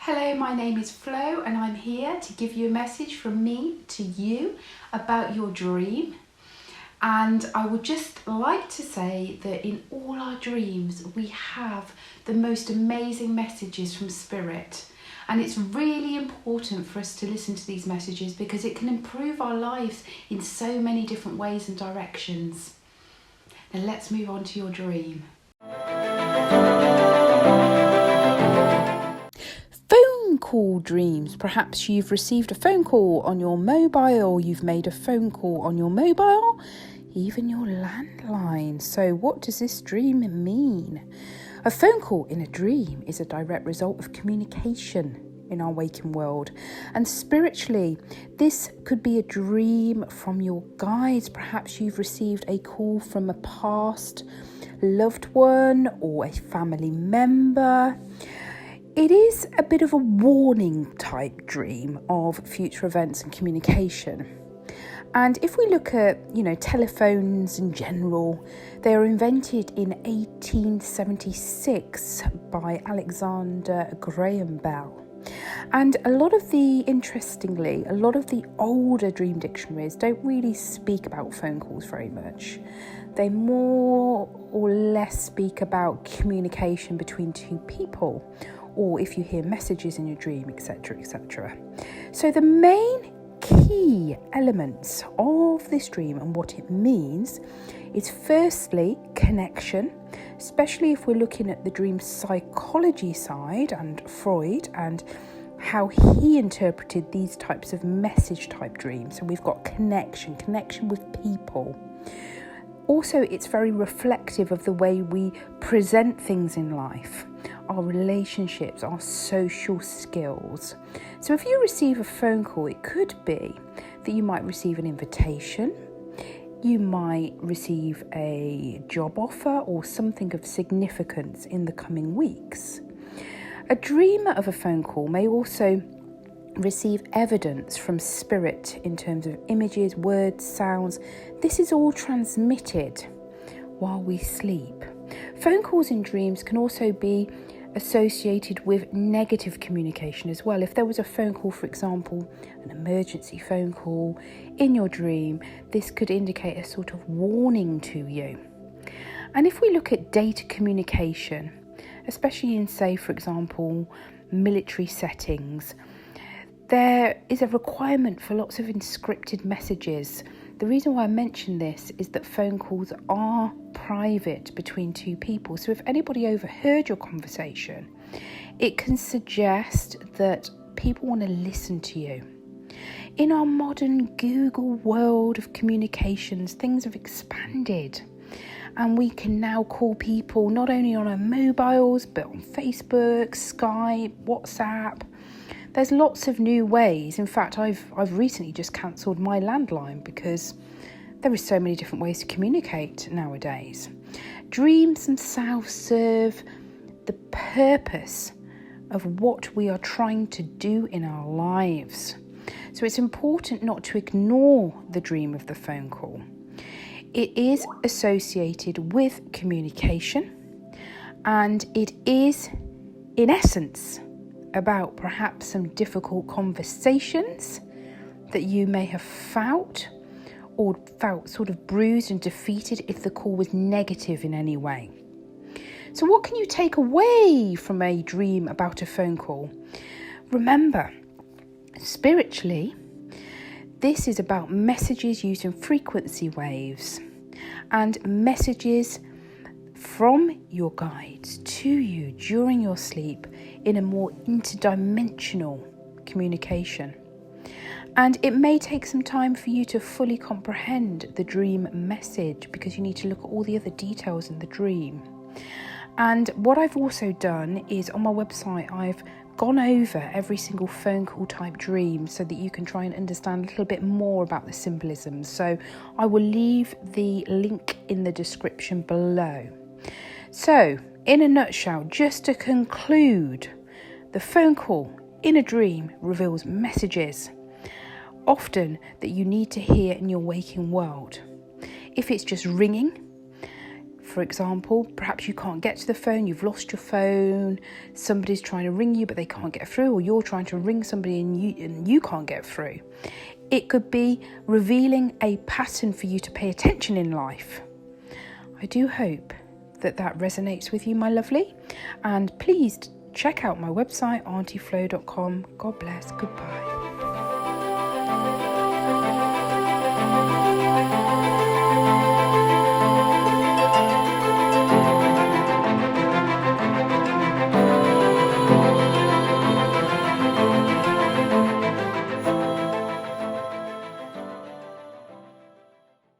Hello, my name is Flo and I'm here to give you a message from me to you about your dream. And I would just like to say that in all our dreams we have the most amazing messages from Spirit. And it's really important for us to listen to these messages because it can improve our lives in so many different ways and directions. Now let's move on to your dream. Phone call dreams. Perhaps you've received a phone call on your mobile, you've made a phone call on your mobile, even your landline. So what does this dream mean? A phone call in a dream is a direct result of communication in our waking world. And spiritually, this could be a dream from your guides. Perhaps you've received a call from a past loved one or a family member. It is a bit of a warning type dream of future events and communication. And if we look at, telephones in general, they were invented in 1876 by Alexander Graham Bell. And interestingly, a lot of the older dream dictionaries don't really speak about phone calls very much. They more or less speak about communication between two people, or if you hear messages in your dream, etc., etc. So the main key elements of this dream and what it means is firstly connection, especially if we're looking at the dream psychology side and Freud and how he interpreted these types of message type dreams. So we've got connection with people. Also, it's very reflective of the way we present things in life, our relationships, our social skills. So if you receive a phone call, it could be that you might receive an invitation, you might receive a job offer or something of significance in the coming weeks. A dreamer of a phone call may also receive evidence from spirit in terms of images, words, sounds. This is all transmitted while we sleep. Phone calls in dreams can also be associated with negative communication as well. If there was a phone call, for example, an emergency phone call in your dream, this could indicate a sort of warning to you. And if we look at data communication, especially in, say, for example, military settings, there is a requirement for lots of encrypted messages. The reason why I mention this is that phone calls are private between two people. So if anybody overheard your conversation, it can suggest that people want to listen to you. In our modern Google world of communications, things have expanded. And we can now call people not only on our mobiles, but on Facebook, Skype, WhatsApp. There's lots of new ways. In fact, I've recently just cancelled my landline because there are so many different ways to communicate nowadays. Dreams themselves serve the purpose of what we are trying to do in our lives. So it's important not to ignore the dream of the phone call. It is associated with communication, and it is, in essence, about perhaps some difficult conversations that you may have felt sort of bruised and defeated if the call was negative in any way. So what can you take away from a dream about a phone call? Remember, spiritually, this is about messages using frequency waves and messages from your guides to you during your sleep in a more interdimensional communication. And it may take some time for you to fully comprehend the dream message because you need to look at all the other details in the dream. And what I've also done is on my website, I've gone over every single phone call type dream so that you can try and understand a little bit more about the symbolism. So I will leave the link in the description below. So, in a nutshell, just to conclude, the phone call in a dream reveals messages, often that you need to hear in your waking world. If it's just ringing, For example, perhaps you can't get to the phone, you've lost your phone, somebody's trying to ring you but they can't get through, or you're trying to ring somebody and you can't get through. It could be revealing a pattern for you to pay attention in life. I do hope that resonates with you, my lovely, and please check out my website, Auntyflo.com. God bless. Goodbye.